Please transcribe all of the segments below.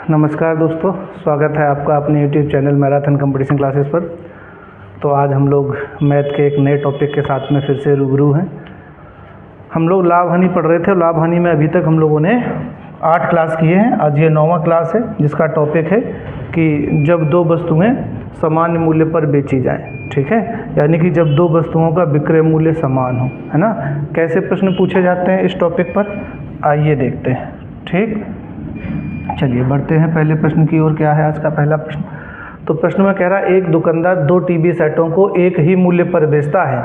नमस्कार दोस्तों, स्वागत है आपका अपने YouTube channel marathon competition classes पर। तो आज हम लोग मैथ के एक नए टॉपिक के साथ में फिर से रूबरू हैं। हम लोग लाभ हानि पढ़ रहे थे और लाभ हानि में अभी तक हम लोगों ने 8 क्लास किए हैं। आज ये 9वां क्लास है जिसका टॉपिक है कि जब दो वस्तुएं सामान्य मूल्य पर बेची जाएं। ठीक है, यानी कि जब दो वस्तुओं का विक्रय मूल्य समान हो, है ना। कैसे प्रश्न पूछे जाते हैं इस टॉपिक पर, आइए देखते हैं। ठीक, चलिए बढ़ते हैं पहले प्रश्न की ओर। क्या है आज का पहला प्रश्न? तो प्रश्न में कह रहा है एक दुकानदार 2 टीवी सेटों को एक ही मूल्य पर बेचता है।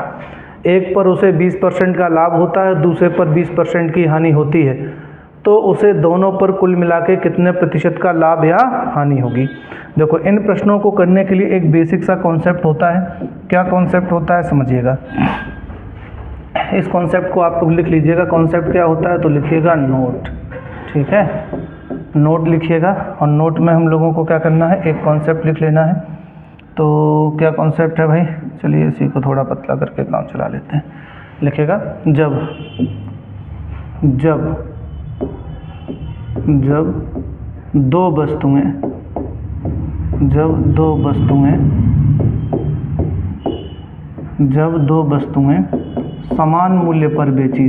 एक पर उसे 20% का लाभ होता है, दूसरे पर 20% की हानि होती है। तो उसे दोनों पर कुल मिला के कितने प्रतिशत का लाभ या हानि होगी? देखो, इन प्रश्नों को करने के लिए एक बेसिक सा कॉन्सेप्ट होता है। क्या कॉन्सेप्ट होता है समझिएगा। इस कॉन्सेप्ट को आप लिख लीजिएगा। कॉन्सेप्ट क्या होता है तो लिखिएगा नोट। ठीक है, नोट लिखिएगा और नोट में हम लोगों को क्या करना है, एक कॉन्सेप्ट लिख लेना है। तो क्या कॉन्सेप्ट है भाई? चलिए इसी को थोड़ा पतला करके काम चला लेते हैं। लिखिएगा जब दो वस्तुएं समान मूल्य पर बेची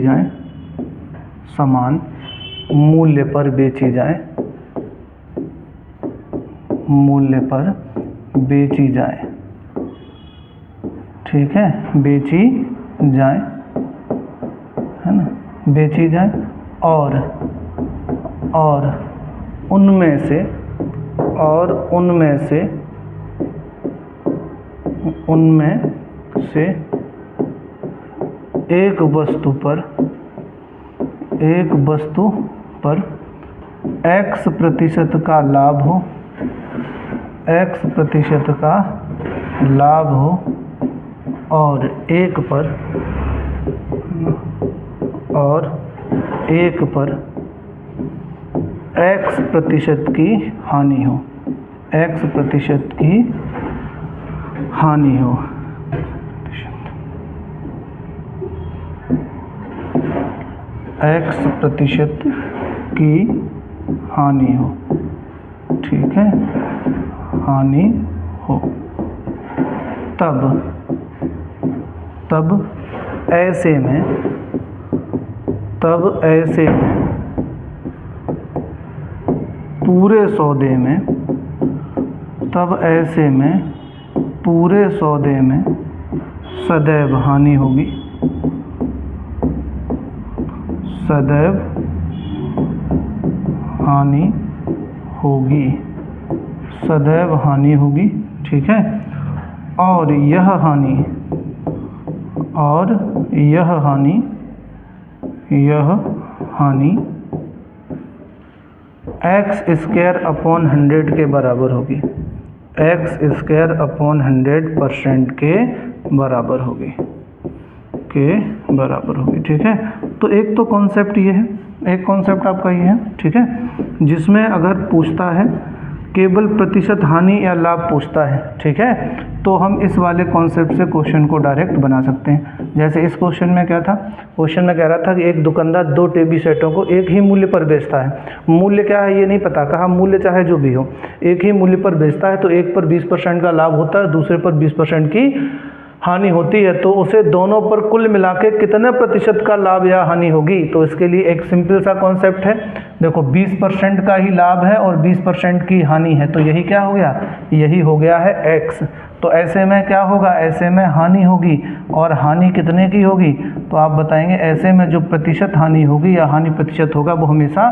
जाएं, ठीक है, बेची जाए, है ना, बेची जाए और उनमें से एक वस्तु पर X प्रतिशत का लाभ हो और एक पर X प्रतिशत की हानि हो। X प्रतिशत की हानि हो। ठीक है, हानि हो। तब ऐसे में पूरे सौदे में सदैव हानि होगी। सदैव हानि होगी। ठीक है, और यह हानि x² के बराबर होगी। x² के बराबर होगी। ठीक है, तो एक तो कॉन्सेप्ट ये है, एक कॉन्सेप्ट आपका ये है। ठीक है, जिसमें अगर पूछता है केवल प्रतिशत हानि या लाभ पूछता है, ठीक है, तो हम इस वाले कॉन्सेप्ट से क्वेश्चन को डायरेक्ट बना सकते हैं। जैसे इस क्वेश्चन में क्या था, क्वेश्चन में कह रहा था कि एक दुकानदार 2 टीवी सेटों को एक ही मूल्य पर बेचता है। मूल्य क्या है ये नहीं पता, कहा मूल्य चाहे जो भी हो, एक ही मूल्य पर बेचता है। तो एक पर 20% का लाभ होता है, दूसरे पर 20% की हानि होती है। तो उसे दोनों पर कुल मिला के कितने प्रतिशत का लाभ या हानि होगी? तो इसके लिए एक सिंपल सा कॉन्सेप्ट है। देखो, 20% का ही लाभ है और 20% की हानि है, तो यही क्या हो गया, यही हो गया है x। तो ऐसे में क्या होगा, ऐसे में हानि होगी, और हानि कितने की होगी? तो आप बताएंगे ऐसे में जो प्रतिशत हानि होगी या हानि प्रतिशत होगा वो हमेशा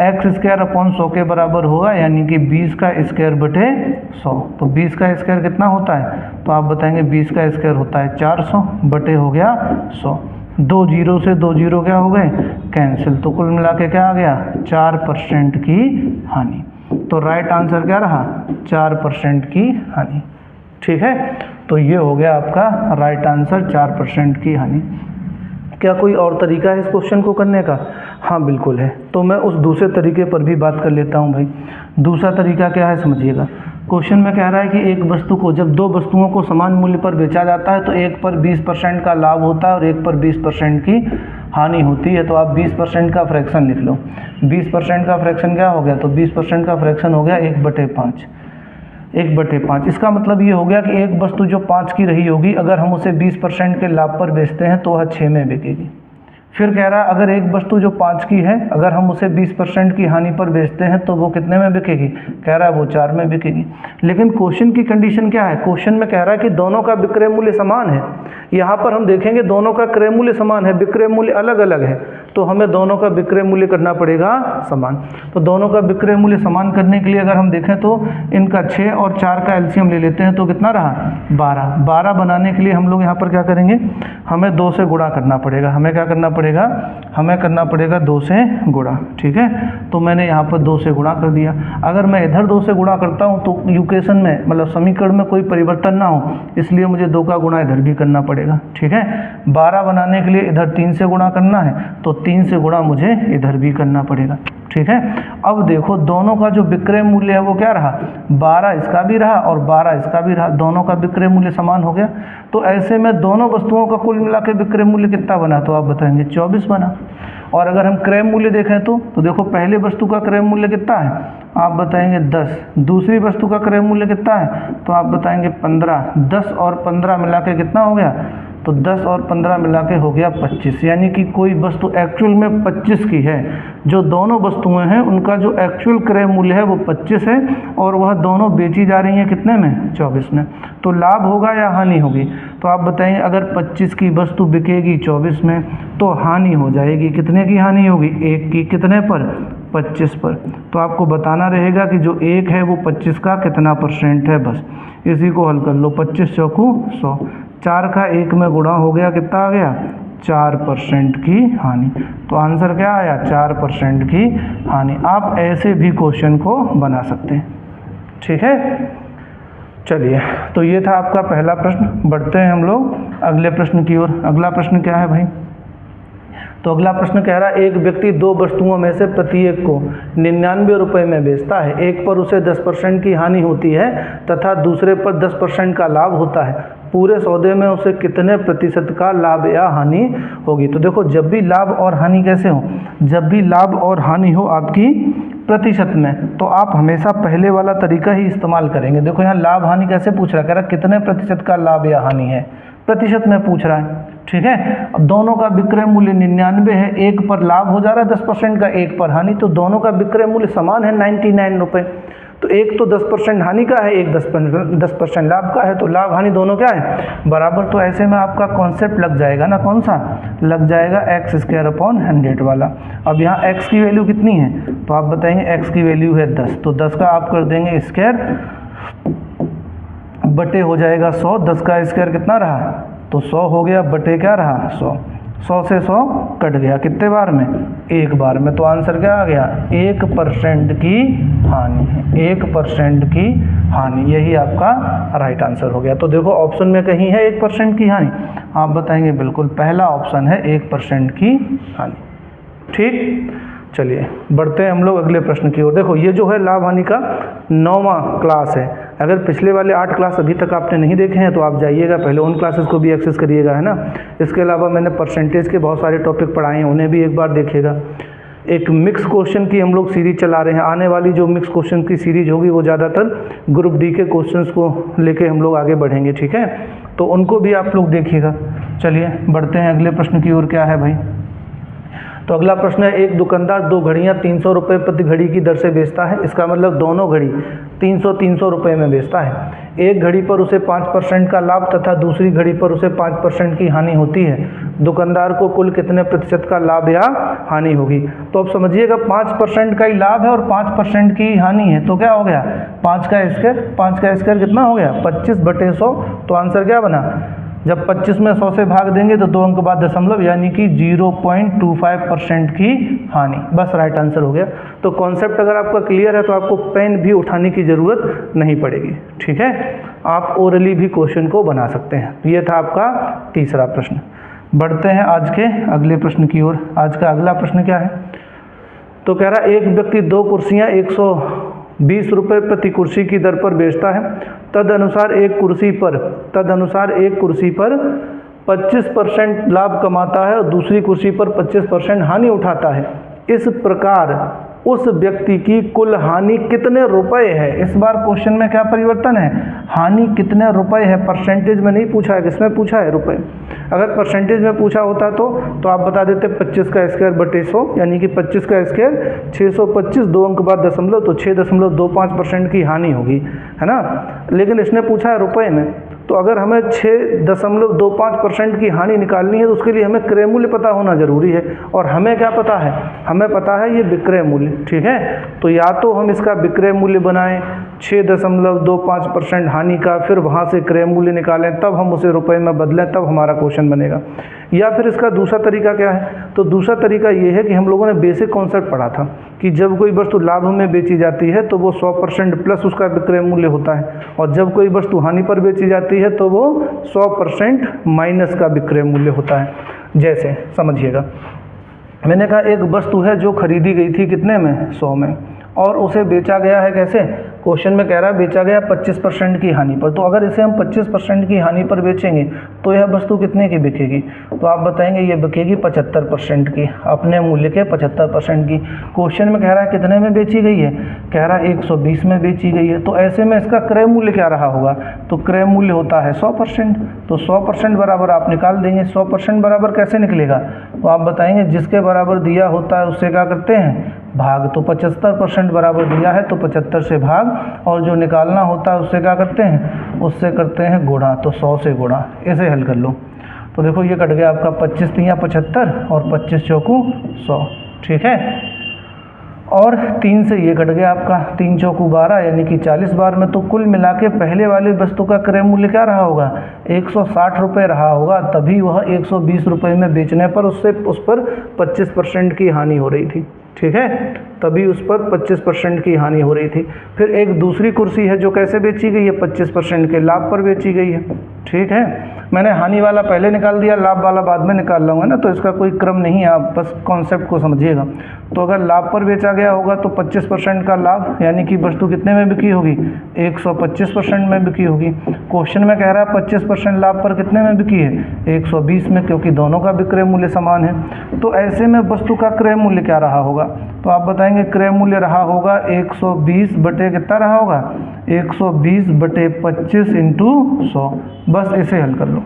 x² के बराबर होगा, यानी कि 20² 100। तो 20² कितना होता है? तो आप बताएंगे 20² होता है 400 बटे हो गया 100। 2 0 से 2 0 क्या हो गए, कैंसिल। तो कुल मिला के क्या आ गया, 4% की हानि। तो राइट आंसर क्या रहा, 4% की हानि। ठीक है, तो ये हो गया आपका राइट आंसर, 4% की हानि। क्या कोई और तरीका है इस क्वेश्चन को करने का? हाँ बिल्कुल है। तो मैं उस दूसरे तरीके पर भी बात कर लेता हूँ भाई। दूसरा तरीका क्या है समझिएगा। क्वेश्चन में कह रहा है कि एक वस्तु को जब दो वस्तुओं को समान मूल्य पर बेचा जाता है तो एक पर 20% का लाभ होता है और एक पर 20% की हानि होती है। तो आप 20% का फ्रैक्शन लिख लो। 20% का फ्रैक्शन क्या हो गया? तो 20% का फ्रैक्शन हो गया 1/5। 1/5 इसका मतलब ये हो गया कि एक वस्तु जो 5 की रही होगी, अगर हम उसे 20% के लाभ पर बेचते हैं तो वह 6 में बिकेगी। फिर कह रहा है अगर एक वस्तु जो 5 की है, अगर हम उसे 20% की हानि पर बेचते हैं तो वो कितने में बिकेगी? कह रहा है वो 4 में बिकेगी। लेकिन क्वेश्चन की कंडीशन क्या है? क्वेश्चन में कह रहा है कि दोनों का विक्रय मूल्य समान है। यहाँ पर हम देखेंगे दोनों का क्रय मूल्य समान है, विक्रय मूल्य अलग अलग है, तो हमें दोनों का विक्रय मूल्य करना पड़ेगा समान। तो दोनों का विक्रय मूल्य समान करने के लिए अगर हम देखें तो इनका 6 और 4 का एलसीएम ले लेते हैं तो कितना रहा? 12। 12 बनाने के लिए हम लोग यहाँ पर क्या करेंगे? हमें 2 से गुणा करना पड़ेगा। हमें क्या करना पड़ेगा? हमें करना पड़ेगा 2 से गुणा। ठीक है, तो मैंने यहाँ पर 2 से गुणा कर दिया। अगर मैं इधर 2 से गुणा करता हूँ तो इक्वेशन में मतलब समीकरण में कोई परिवर्तन ना हो, इसलिए मुझे 2 का गुणा इधर भी करना पड़ेगा। ठीक है, 12 बनाने के लिए इधर 3 से गुणा करना है, तो 3 से गुणा मुझे इधर भी करना पड़ेगा। ठीक है, अब देखो दोनों का जो विक्रय मूल्य है वो क्या रहा? 12 इसका भी रहा और 12 इसका भी रहा, दोनों का विक्रय मूल्य समान हो गया। तो ऐसे में दोनों वस्तुओं का कुल मिला के विक्रय मूल्य कितना बना? तो आप बताएंगे 24 बना। और अगर हम क्रय मूल्य देखें तो देखो पहले वस्तु का क्रय मूल्य कितना है? आप बताएंगे 10। दूसरी वस्तु का क्रय मूल्य कितना है? तो आप बताएंगे 15। 10 और 15 मिला के कितना हो गया? तो 10 और 15 मिला के हो गया 25। यानी कि कोई वस्तु एक्चुअल में 25 की है। जो दोनों वस्तुएं हैं उनका जो एक्चुअल क्रय मूल्य है वो 25 है और वह दोनों बेची जा रही हैं कितने में? 24 में। तो लाभ होगा या हानि होगी? तो आप बताएंगे अगर 25 की वस्तु बिकेगी 24 में तो हानि हो जाएगी। कितने की हानि होगी? 1 की। कितने पर? 25 पर। तो आपको बताना रहेगा कि जो 1 है वो 25 का कितना % है। बस इसी को हल कर लो। 25 चौकू 100। 4 का 1 में गुणा हो गया, कितना आ गया? 4% की हानि। तो आंसर क्या आया? 4% की हानि। आप ऐसे भी क्वेश्चन को बना सकते हैं। ठीक है, चलिए, तो ये था आपका पहला प्रश्न। बढ़ते हैं हम लोग अगले प्रश्न की ओर। अगला प्रश्न क्या है भाई? तो अगला प्रश्न कह रहा है एक व्यक्ति 2 वस्तुओं में से प्रत्येक को 99 रुपये में बेचता है। एक पर उसे 10% की हानि होती है तथा दूसरे पर 10% का लाभ होता है। पूरे सौदे में उसे कितने प्रतिशत का लाभ या हानि होगी? तो देखो जब भी लाभ और हानि कैसे हो? जब भी लाभ और हानि हो आपकी प्रतिशत में, तो आप हमेशा पहले वाला तरीका ही इस्तेमाल करेंगे। देखो यहाँ लाभ हानि कैसे पूछ रहा है? कह रहा है कितने प्रतिशत का लाभ या हानि है, प्रतिशत में पूछ रहा है। ठीक है, अब दोनों का विक्रय मूल्य 99 है, एक पर लाभ हो जा रहा है 10% का, एक पर हानि, तो दोनों का विक्रय मूल्य समान है 99 रुपये। तो एक तो 10% हानि का है, एक 10% लाभ का है, तो लाभ हानि दोनों क्या है? बराबर। तो ऐसे में आपका कॉन्सेप्ट लग जाएगा ना, कौन सा लग जाएगा? x²/100 वाला। अब यहाँ x की वैल्यू कितनी है? तो आप बताएंगे x की वैल्यू है 10, तो 10 का आप कर देंगे स्क्वायर बटे हो जाएगा 100। 10 का स्क्वायर कितना रहा? तो 100 हो गया बटे क्या रहा? 100। 100 से 100 कट गया, कितने बार में? एक बार में। तो आंसर क्या आ गया? 1% की हानि है। 1% की हानि, यही आपका राइट आंसर हो गया। तो देखो ऑप्शन में कहीं है 1% की हानि? आप बताएंगे बिल्कुल पहला ऑप्शन है 1% की हानि। ठीक, चलिए बढ़ते हैं हम लोग अगले प्रश्न की ओर। देखो ये जो है लाभ हानि का 9वां क्लास है। अगर पिछले वाले 8 क्लास अभी तक आपने नहीं देखे हैं तो आप जाइएगा पहले उन क्लासेस को भी एक्सेस करिएगा, है ना। इसके अलावा मैंने परसेंटेज के बहुत सारे टॉपिक पढ़ाए हैं, उन्हें भी एक बार देखिएगा। एक मिक्स क्वेश्चन की हम लोग सीरीज चला रहे हैं। आने वाली जो मिक्स क्वेश्चन की सीरीज होगी वो ज़्यादातर ग्रुप डी के क्वेश्चंस को लेके हम लोग आगे बढ़ेंगे। ठीक है, तो उनको भी आप लोग देखिएगा। चलिए बढ़ते हैं अगले प्रश्न की ओर। क्या है भाई? तो अगला प्रश्न है एक दुकानदार 2 घड़ियाँ 300 रुपये प्रति घड़ी की दर से बेचता है। इसका मतलब दोनों घड़ी 300 रुपये में बेचता है। एक घड़ी पर उसे 5% का लाभ तथा दूसरी घड़ी पर उसे 5% की हानि होती है। दुकानदार को कुल कितने प्रतिशत का लाभ या हानि होगी? तो अब समझिएगा 5% का ही लाभ है और 5% की हानि है, तो क्या हो गया? 5 का स्क्वायर कितना हो गया? 25/100। तो आंसर क्या बना? जब 25 में 100 से भाग देंगे तो 2 अंक बाद दशमलव, यानी कि 0.25% की हानि। बस राइट आंसर हो गया। तो कॉन्सेप्ट अगर आपका क्लियर है तो आपको पेन भी उठाने की ज़रूरत नहीं पड़ेगी। ठीक है, आप ओरली भी क्वेश्चन को बना सकते हैं। ये था आपका तीसरा प्रश्न। बढ़ते हैं आज के अगले प्रश्न की ओर। आज का अगला प्रश्न क्या है? तो कह रहा है एक व्यक्ति 2 कुर्सियाँ 20 रुपये प्रति कुर्सी की दर पर बेचता है, तदनुसार एक कुर्सी पर 25% लाभ कमाता है और दूसरी कुर्सी पर 25% हानि उठाता है। इस प्रकार उस व्यक्ति की कुल हानि कितने रुपए है। इस बार क्वेश्चन में क्या परिवर्तन है, हानि कितने रुपए है, परसेंटेज में नहीं पूछा है, किसमें पूछा है, रुपए। अगर परसेंटेज में पूछा होता तो आप बता देते 25 का स्क्वायर बटे 100, यानी कि 25 का स्क्वायर 625, 2 अंक बाद दशमलव, तो 6.25% की हानि होगी, है ना। लेकिन इसने पूछा है रुपए में, तो अगर हमें 6.25% की हानि निकालनी है तो उसके लिए हमें क्रय मूल्य पता होना जरूरी है। और हमें क्या पता है, हमें पता है ये विक्रय मूल्य, ठीक है। तो या तो हम इसका विक्रय मूल्य बनाएं 6.25% हानि का, फिर वहाँ से क्रय मूल्य निकालें, तब हम उसे रुपए में बदलें, तब हमारा क्वेश्चन बनेगा। या फिर इसका दूसरा तरीका क्या है, तो दूसरा तरीका ये है कि हम लोगों ने बेसिक कॉन्सेप्ट पढ़ा था कि जब कोई वस्तु लाभ में बेची जाती है तो वो 100% प्लस उसका विक्रय मूल्य होता है, और जब कोई वस्तु हानि पर बेची जाती है तो वो 100% माइनस का विक्रय मूल्य होता है। जैसे समझिएगा, मैंने कहा एक वस्तु है जो खरीदी गई थी कितने में, 100 में, और उसे बेचा गया है कैसे, क्वेश्चन में कह रहा है बेचा गया 25% की हानि पर। तो अगर इसे हम 25% की हानि पर बेचेंगे तो यह वस्तु कितने की बिकेगी, तो आप बताएंगे ये बिकेगी 75% की, अपने मूल्य के 75% की। क्वेश्चन में कह रहा है कितने में बेची गई है, कह रहा है 120 में बेची गई है। तो ऐसे में इसका क्रय मूल्य क्या रहा होगा, तो क्रय मूल्य होता है 100%, तो 100% बराबर आप निकाल देंगे। 100% बराबर कैसे निकलेगा, तो आप बताएंगे जिसके बराबर दिया होता है उससे क्या करते हैं, भाग। तो 75% बराबर दिया है तो 75 से भाग, और जो निकालना होता है उससे क्या करते हैं, उससे करते हैं गुणा, तो 100 से गुणा। ऐसे हल कर लो। तो देखो ये कट गया आपका 25 तियाँ 75 और 25 चौकू 100, ठीक है। और 3 से ये कट गया आपका 3 चौकू 12, यानी कि 40 बार में। तो कुल मिला के पहले वाली वस्तु का क्रय मूल्य क्या रहा होगा, 160 रुपये रहा होगा, तभी वह 120 रुपये में बेचने पर उस पर 25% की हानि हो रही थी, ठीक है, तभी उस पर 25% की हानि हो रही थी। फिर एक दूसरी कुर्सी है जो कैसे बेची गई है, 25% के लाभ पर बेची गई है, ठीक है। मैंने हानि वाला पहले निकाल दिया, लाभ वाला बाद में निकाल लूँगा ना, तो इसका कोई क्रम नहीं है, आप बस कॉन्सेप्ट को समझिएगा। तो अगर लाभ पर बेचा गया होगा तो 25% का लाभ, यानी कि वस्तु कितने में बिकी होगी, 125% में बिकी होगी। क्वेश्चन में कह रहा है 25% लाभ पर कितने में बिकी है, 120 में, क्योंकि दोनों का विक्रय मूल्य समान है। तो ऐसे में वस्तु का क्रय मूल्य क्या रहा होगा, तो आप बताएंगे क्रय मूल्य रहा होगा 120 बटे कितना रहा होगा, 120 बटे 25 इंटू 100। बस ऐसे हल कर लो।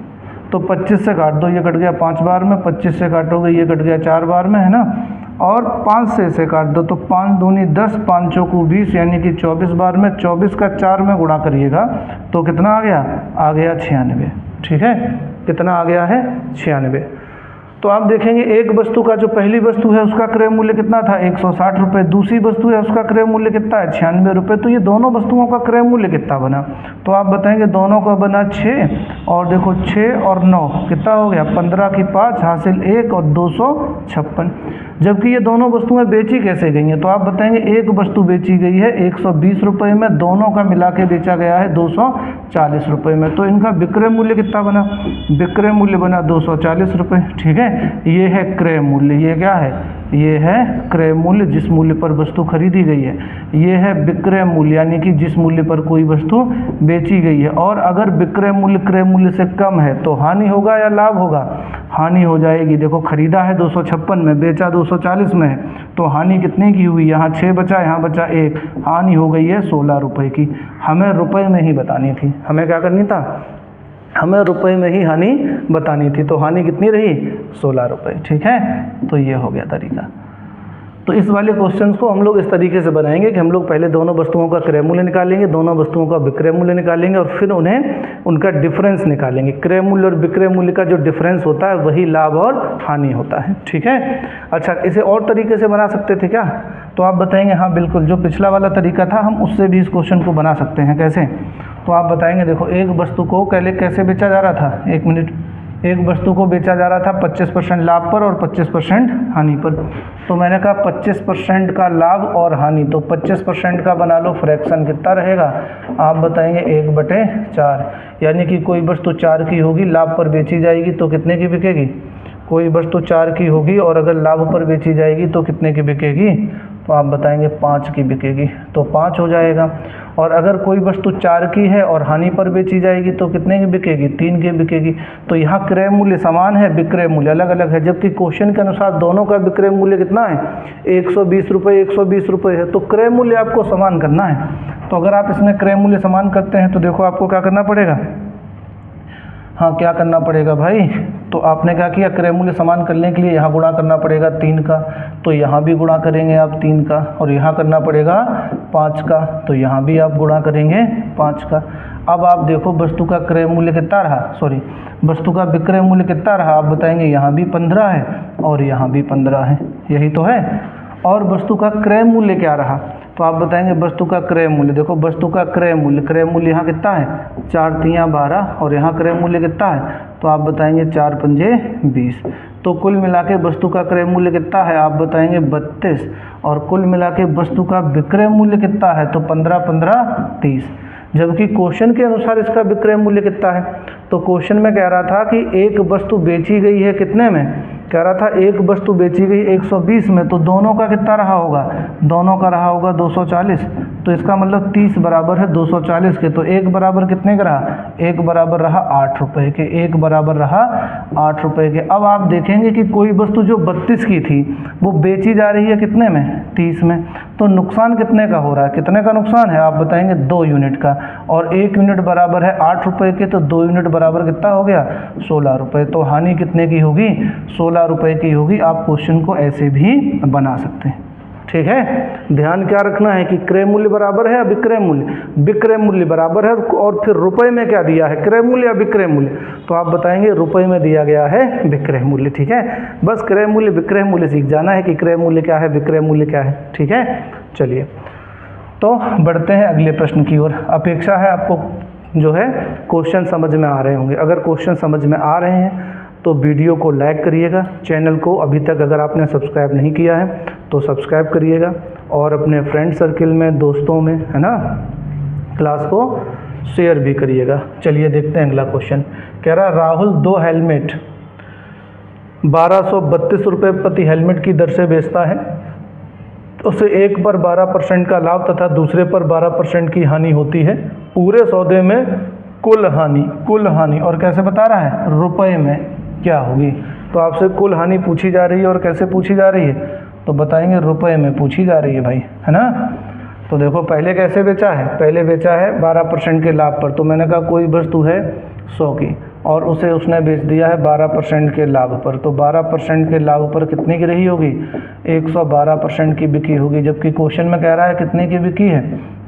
तो 25 से काट दो, ये कट गया 5 बार में, 25 से काटोगे ये कट गया 4 बार में, है ना। और 5 से इसे काट दो, तो 5 दूनी 10, 5 चौकू 20, यानी कि 24 बार में। 24 का 4 में गुणा करिएगा तो कितना आ गया, 96, ठीक है। कितना आ गया है, 96। तो आप देखेंगे एक वस्तु का, जो पहली वस्तु है उसका क्रय मूल्य कितना था, 160 रुपये, दूसरी वस्तु है उसका क्रय मूल्य कितना है, 96 रुपये। तो ये दोनों वस्तुओं का क्रय मूल्य कितना बना, तो आप बताएंगे दोनों का बना 6, और देखो 6 और 9 कितना हो गया, 15 की 5 हासिल 1 और 256। जबकि ये दोनों वस्तुएं बेची कैसे गई हैं, तो आप बताएंगे एक वस्तु बेची गई है 120 रुपये में, दोनों का मिला के बेचा गया है 240 रुपये में। तो इनका विक्रय मूल्य कितना बना, विक्रय मूल्य बना 240 रुपये, ठीक है। ये है क्रय मूल्य, ये क्या है, ये है क्रय मूल्य, जिस मूल्य पर वस्तु खरीदी गई है। ये है विक्रय मूल्य, यानी कि जिस मूल्य पर कोई वस्तु बेची गई है। और अगर विक्रय मूल्य क्रय मूल्य से कम है तो हानि होगा या लाभ होगा, हानि हो जाएगी। देखो खरीदा है 256 में, बेचा 240 में है, तो हानि कितने की हुई, यहाँ 6 बचा, यहाँ बचा 1, हानि हो गई है 16 रुपये की। हमें रुपए में ही बतानी थी, हमें क्या करनी था, हमें रुपए में ही हानि बतानी थी। तो हानि कितनी रही, 16 रुपये, ठीक है। तो ये हो गया तरीका। तो इस वाले क्वेश्चंस को हम लोग इस तरीके से बनाएंगे कि हम लोग पहले दोनों वस्तुओं का क्रय मूल्य निकालेंगे, दोनों वस्तुओं का विक्रय मूल्य निकालेंगे, और फिर उन्हें उनका डिफरेंस निकालेंगे। क्रय मूल्य और विक्रय मूल्य का जो डिफरेंस होता है वही लाभ और हानि होता है, ठीक है। अच्छा, इसे और तरीके से बना सकते थे क्या, तो आप बताएंगे हाँ बिल्कुल, जो पिछला वाला तरीका था हम उससे भी इस क्वेश्चन को बना सकते हैं। कैसे, तो आप बताएंगे देखो एक वस्तु को कैसे बेचा जा रहा था, एक मिनट, एक वस्तु को बेचा जा रहा था 25% लाभ पर और 25% हानि पर। तो मैंने कहा 25% का लाभ और हानि, तो 25% का बना लो फ्रैक्शन, कितना रहेगा, आप बताएंगे 1/4, यानी कि कोई वस्तु 4 की होगी, लाभ पर बेची जाएगी तो कितने की बिकेगी, कोई वस्तु 4 की होगी और अगर लाभ पर बेची जाएगी तो कितने की बिकेगी, तो आप बताएंगे 5 की बिकेगी, तो 5 हो जाएगा। और अगर कोई वस्तु 4 की है और हानि पर बेची जाएगी तो कितने की बिकेगी, 3 की बिकेगी। तो यहाँ क्रय मूल्य समान है, विक्रय मूल्य अलग अलग है, जबकि क्वेश्चन के अनुसार दोनों का विक्रय मूल्य कितना है, 120 रुपये 120 रुपये है, तो क्रय मूल्य आपको समान करना है। तो अगर आप इसमें क्रय मूल्य समान करते हैं तो देखो आपको क्या करना पड़ेगा, हाँ क्या करना पड़ेगा भाई, तो आपने क्या किया, क्रय मूल्य समान करने के लिए यहाँ गुणा करना पड़ेगा 3 का, तो यहाँ भी गुणा करेंगे आप 3 का, और यहाँ करना पड़ेगा 5 का, तो यहाँ भी आप गुणा करेंगे 5 का। अब आप देखो वस्तु का क्रय मूल्य कितना रहा, वस्तु का विक्रय मूल्य कितना रहा, आप बताएंगे यहाँ भी 15 है और यहाँ भी 15 है, यही तो है। और वस्तु का क्रय मूल्य क्या रहा, तो आप बताएंगे वस्तु का क्रय मूल्य, देखो वस्तु का क्रय मूल्य यहाँ कितना है, 4 तियाँ 12 और यहाँ क्रय मूल्य कितना है, तो आप बताएंगे 4 पंजे 20। तो कुल मिला के वस्तु का क्रय मूल्य कितना है, आप बताएंगे 32, और कुल मिला के वस्तु का विक्रय मूल्य कितना है, तो 15 15 30। जबकि क्वेश्चन के अनुसार इसका विक्रय मूल्य कितना है, तो क्वेश्चन में कह रहा था कि एक वस्तु बेची गई है कितने में, कह रहा था एक वस्तु बेची गई 120 में, तो दोनों का कितना रहा होगा, दोनों का रहा होगा 240, तो इसका मतलब 30 बराबर है 240 के, तो एक बराबर कितने का रहा, एक बराबर रहा 8 रुपये के, एक बराबर रहा 8 रुपये के। अब आप देखेंगे कि कोई वस्तु जो 32 की थी वो बेची जा रही है कितने में, 30 में, तो नुकसान कितने का हो रहा है, कितने का नुकसान है, आप बताएंगे 2 यूनिट का, और 1 यूनिट बराबर है 8 रुपये के, तो 2 यूनिट बराबर कितना हो गया, 16 रुपये, तो हानि कितने की होगी, 16 रुपये की होगी। आप क्वेश्चन को ऐसे भी बना सकते हैं, ठीक है। ध्यान क्या रखना है कि क्रय मूल्य बराबर है या विक्रय मूल्य, विक्रय मूल्य बराबर है, और फिर रुपए में क्या दिया है, क्रय मूल्य या विक्रय मूल्य, तो आप बताएंगे रुपए में दिया गया है विक्रय मूल्य, ठीक है। बस क्रय मूल्य विक्रय मूल्य सीख जाना है कि क्रय मूल्य क्या है, विक्रय मूल्य क्या है, ठीक है। चलिए तो बढ़ते हैं अगले प्रश्न की ओर। अपेक्षा है आपको जो है क्वेश्चन समझ में आ रहे होंगे। अगर क्वेश्चन समझ में आ रहे हैं तो वीडियो को लाइक करिएगा, चैनल को अभी तक अगर आपने सब्सक्राइब नहीं किया है तो सब्सक्राइब करिएगा, और अपने फ्रेंड सर्किल में, दोस्तों में, है ना, क्लास को शेयर भी करिएगा। चलिए देखते हैं अगला क्वेश्चन। कह रहा राहुल 2 हेलमेट 1232 रुपये प्रति हेलमेट की दर से बेचता है, उसे एक पर 12% का लाभ तथा दूसरे पर 12% की हानि होती है। पूरे सौदे में कुल हानि और कैसे बता रहा है, रुपए में क्या होगी। तो आपसे कुल हानि पूछी जा रही है और कैसे पूछी जा रही है, तो बताएंगे रुपए में पूछी जा रही है भाई, है ना। तो देखो पहले कैसे बेचा है, पहले बेचा है 12% के लाभ पर, तो मैंने कहा कोई वस्तु है 100 की और उसे उसने बेच दिया है 12% के लाभ पर, तो 12% के लाभ पर कितने की रही होगी, 112% की बिकी होगी। जबकि क्वेश्चन में कह रहा है कितने की बिकी है,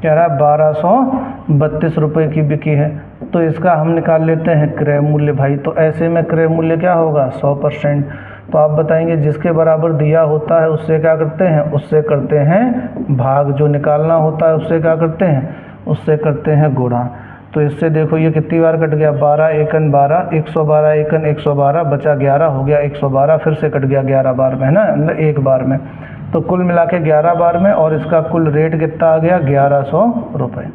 कह रहा है 1232 रुपये की बिकी है, तो इसका हम निकाल लेते हैं क्रय मूल्य भाई। तो ऐसे में क्रय मूल्य क्या होगा, 100%। तो आप बताएंगे जिसके बराबर दिया होता है उससे क्या करते हैं, उससे करते हैं भाग, जो निकालना होता है उससे क्या करते हैं, उससे करते हैं गुणा। तो इससे देखो ये कितनी बार कट गया, 12 एकन 12, 112 एकन 112, बचा 11, हो गया 112, फिर से कट गया 11 बार में, है ना, मतलब एक बार में। तो कुल मिला के 11 बार में, और इसका कुल रेट कितना आ गया, 1100 रुपये।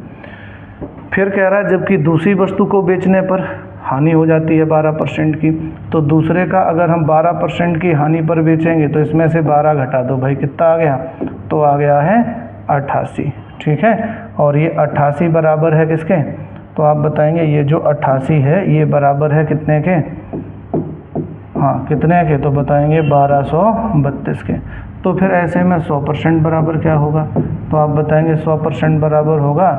फिर कह रहा है जबकि दूसरी वस्तु को बेचने पर हानि हो जाती है 12% की, तो दूसरे का अगर हम 12% की हानि पर बेचेंगे तो इसमें से 12 घटा दो भाई, कितना आ गया, तो आ गया है 88, ठीक है। और ये 88 बराबर है किसके, तो आप बताएंगे ये जो 88 है ये बराबर है कितने के, हाँ कितने के, तो बताएंगे 1232 के। तो फिर ऐसे में 100% बराबर क्या होगा, तो आप बताएंगे 100% बराबर होगा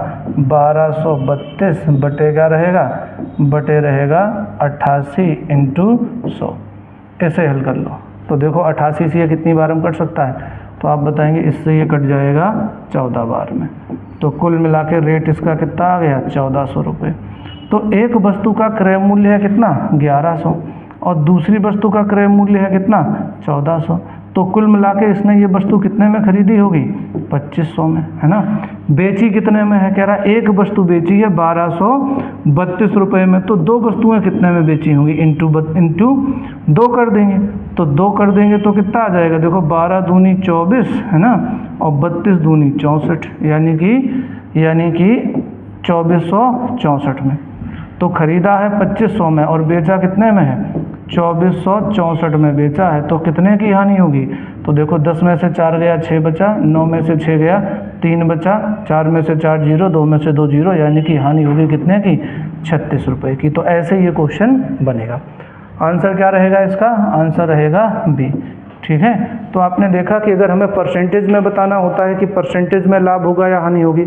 1232 बटे क्या रहेगा, बटे रहेगा 88 × 100। ऐसे हल कर लो। तो देखो 88 से ये कितनी बार में कट सकता है, तो आप बताएंगे इससे ये कट जाएगा 14 बार में। तो कुल मिला के रेट इसका कितना आ गया, 1400 रुपये। तो एक वस्तु का क्रय मूल्य है कितना, 1100, और दूसरी वस्तु का क्रय मूल्य है कितना, 1400। तो कुल मिला के इसने ये वस्तु कितने में खरीदी होगी, 2500 में, है ना। बेची कितने में है, कह रहा एक वस्तु बेची है 1232 रुपये में, तो 2 वस्तुएं कितने में बेची होंगी, इंटू 2 कर देंगे, तो 2 कर देंगे तो कितना आ जाएगा, देखो 12 दूनी 24, है ना, और 32 दूनी 64, यानी कि 2464 में। तो खरीदा है 2500 में और बेचा कितने में है, 2464 में बेचा है, तो कितने की हानि होगी? तो देखो 10 में से 4 गया 6 बचा, 9 में से 6 गया 3 बचा, 4 में से 4 जीरो, 2 में से 2 जीरो, यानी कि हानि होगी कितने की? 36 रुपये की। तो ऐसे ये क्वेश्चन बनेगा। आंसर क्या रहेगा इसका? आंसर रहेगा बी। ठीक है, तो आपने देखा कि अगर हमें परसेंटेज में बताना होता है कि परसेंटेज में लाभ होगा या हानि होगी,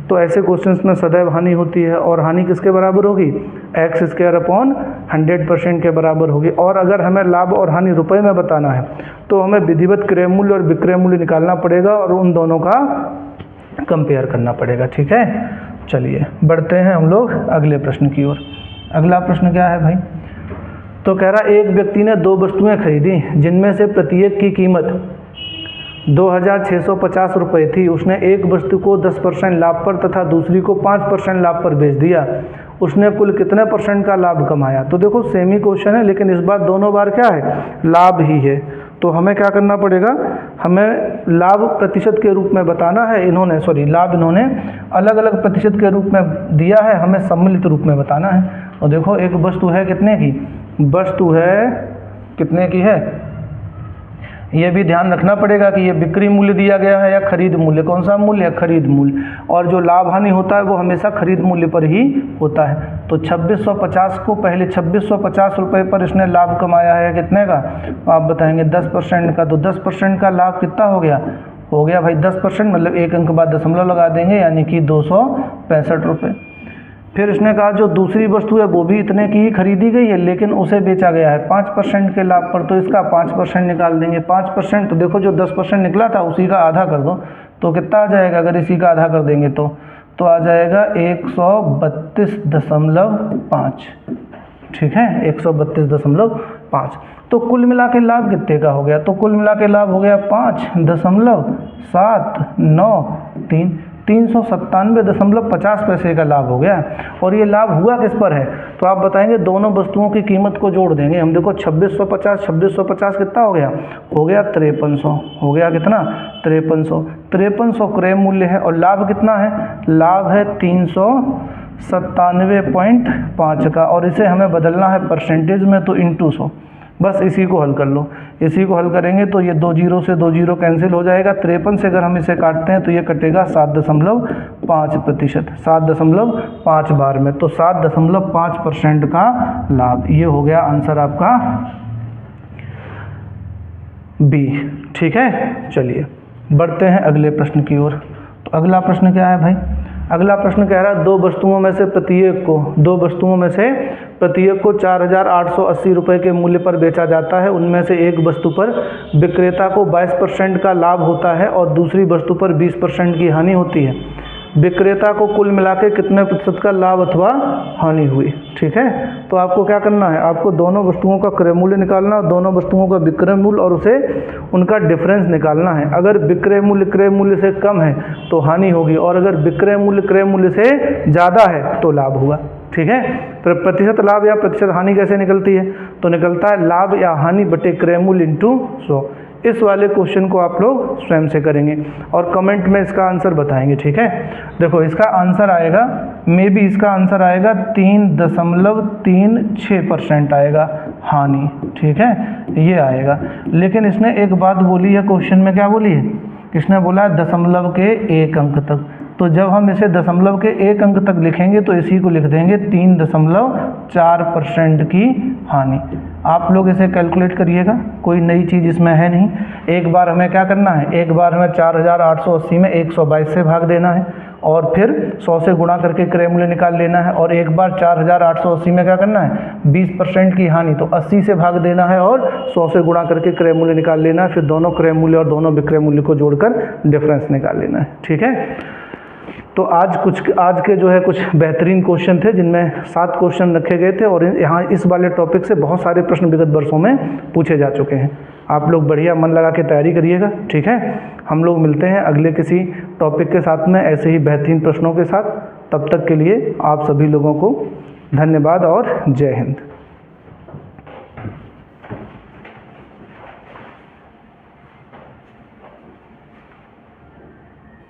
तो ऐसे क्वेश्चंस में सदैव हानि होती है, और हानि किसके बराबर होगी? x²/100% के बराबर होगी। और अगर हमें लाभ और हानि रुपए में बताना है तो हमें विधिवत क्रय मूल्य और विक्रय मूल्य निकालना पड़ेगा और उन दोनों का कंपेयर करना पड़ेगा। ठीक है, चलिए बढ़ते हैं हम लोग अगले प्रश्न की ओर। अगला प्रश्न क्या है भाई? तो कह रहा एक व्यक्ति ने 2 वस्तुएं खरीदी जिनमें से प्रत्येक की कीमत 2650 रुपये थी। उसने एक वस्तु को 10% लाभ पर तथा दूसरी को 5% लाभ पर बेच दिया। उसने कुल कितने % का लाभ कमाया? तो देखो सेम ही क्वेश्चन है, लेकिन इस बार दोनों बार क्या है? लाभ ही है। तो हमें क्या करना पड़ेगा? हमें लाभ प्रतिशत के रूप में बताना है। लाभ इन्होंने अलग अलग प्रतिशत के रूप में दिया है, हमें सम्मिलित रूप में बताना है। और देखो एक वस्तु है कितने की? वस्तु है कितने की है? ये भी ध्यान रखना पड़ेगा कि ये बिक्री मूल्य दिया गया है या खरीद मूल्य। कौन सा मूल्य है? खरीद मूल्य। और जो लाभ हानि होता है वो हमेशा खरीद मूल्य पर ही होता है। तो 2650 को पहले 2650 रुपये पर इसने लाभ कमाया है कितने का? आप बताएंगे 10% का। तो 10% का लाभ कितना हो गया? हो गया भाई 10%, मतलब एक अंक बाद दशमलव लगा देंगे, यानी कि 265 रुपये। फिर इसने कहा जो दूसरी वस्तु है वो भी इतने की ही खरीदी गई है, लेकिन उसे बेचा गया है 5% के लाभ पर। तो इसका 5% निकाल देंगे। 5%, तो देखो जो 10% निकला था उसी का आधा कर दो, तो कितना आ जाएगा? अगर इसी का आधा कर देंगे तो आ जाएगा 132.5। ठीक है, 132.5। तो कुल मिला के लाभ कितने का हो गया? तो कुल मिला के लाभ हो गया 5.793, 397.50 पैसे का लाभ हो गया। और ये लाभ हुआ किस पर है? तो आप बताएंगे दोनों वस्तुओं की कीमत को जोड़ देंगे हम। देखो 2650 कितना हो गया? हो गया 5300। हो गया कितना? 5300। 5300 क्रय मूल्य है और लाभ कितना है? लाभ है 397.5 का, और इसे हमें बदलना है परसेंटेज में, तो इंटू 100। बस इसी को हल कर लो। इसी को हल करेंगे तो ये 2 जीरो से 2 जीरो कैंसिल हो जाएगा। 53 से अगर हम इसे काटते हैं तो ये कटेगा 7.5%, 7.5 बार में, तो 7.5% का लाभ। ये हो गया आंसर आपका बी। ठीक है, चलिए बढ़ते हैं अगले प्रश्न की ओर। तो अगला प्रश्न क्या है भाई? अगला प्रश्न कह रहा है दो वस्तुओं में से प्रत्येक को 4880 रुपये के मूल्य पर बेचा जाता है। उनमें से एक वस्तु पर विक्रेता को 22% का लाभ होता है और दूसरी वस्तु पर 20% की हानि होती है। विक्रेता को कुल मिला के कितने प्रतिशत का लाभ अथवा हानि हुई? ठीक है, तो आपको क्या करना है? आपको दोनों वस्तुओं का क्रय मूल्य निकालना और दोनों वस्तुओं का विक्रय मूल्य और उसे उनका डिफरेंस निकालना है। अगर विक्रय मूल्य क्रय मूल्य से कम है तो हानि होगी, और अगर विक्रय मूल्य क्रय मूल्य से ज़्यादा है तो लाभ होगा। ठीक है, तो प्रतिशत लाभ या प्रतिशत हानि कैसे निकलती है? तो निकलता है लाभ या हानि बटे क्रय मूल्य इंटू 100। इस वाले क्वेश्चन को आप लोग स्वयं से करेंगे और कमेंट में इसका आंसर बताएंगे। ठीक है, देखो इसका आंसर आएगा, मे बी इसका आंसर आएगा 3.36% आएगा हानि। ठीक है, ये आएगा। लेकिन इसने एक बात बोली है क्वेश्चन में, क्या बोली है? इसने बोला है दशमलव के 1 अंक तक। तो जब हम इसे दशमलव के 1 अंक तक लिखेंगे तो इसी को लिख देंगे 3.4% की हानि। आप लोग इसे कैलकुलेट करिएगा, कोई नई चीज़ इसमें है नहीं। एक बार हमें क्या करना है? एक बार हमें 4880 में 122 से भाग देना है और फिर 100 से गुणा करके क्रय मूल्य निकाल लेना है। और एक बार 4880 में क्या करना है? 20% की हानि, तो 80 से भाग देना है और 100 से गुणा करके क्रय मूल्य निकाल लेना है। फिर दोनों क्रय मूल्य और दोनों विक्रय मूल्य को जोड़कर डिफरेंस निकाल लेना है। ठीक है, तो आज के जो है कुछ बेहतरीन क्वेश्चन थे, जिनमें 7 क्वेश्चन रखे गए थे और यहाँ इस वाले टॉपिक से बहुत सारे प्रश्न विगत वर्षों में पूछे जा चुके हैं। आप लोग बढ़िया मन लगा के तैयारी करिएगा। ठीक है, हम लोग मिलते हैं अगले किसी टॉपिक के साथ में ऐसे ही बेहतरीन प्रश्नों के साथ। तब तक के लिए आप सभी लोगों को धन्यवाद और जय हिंद।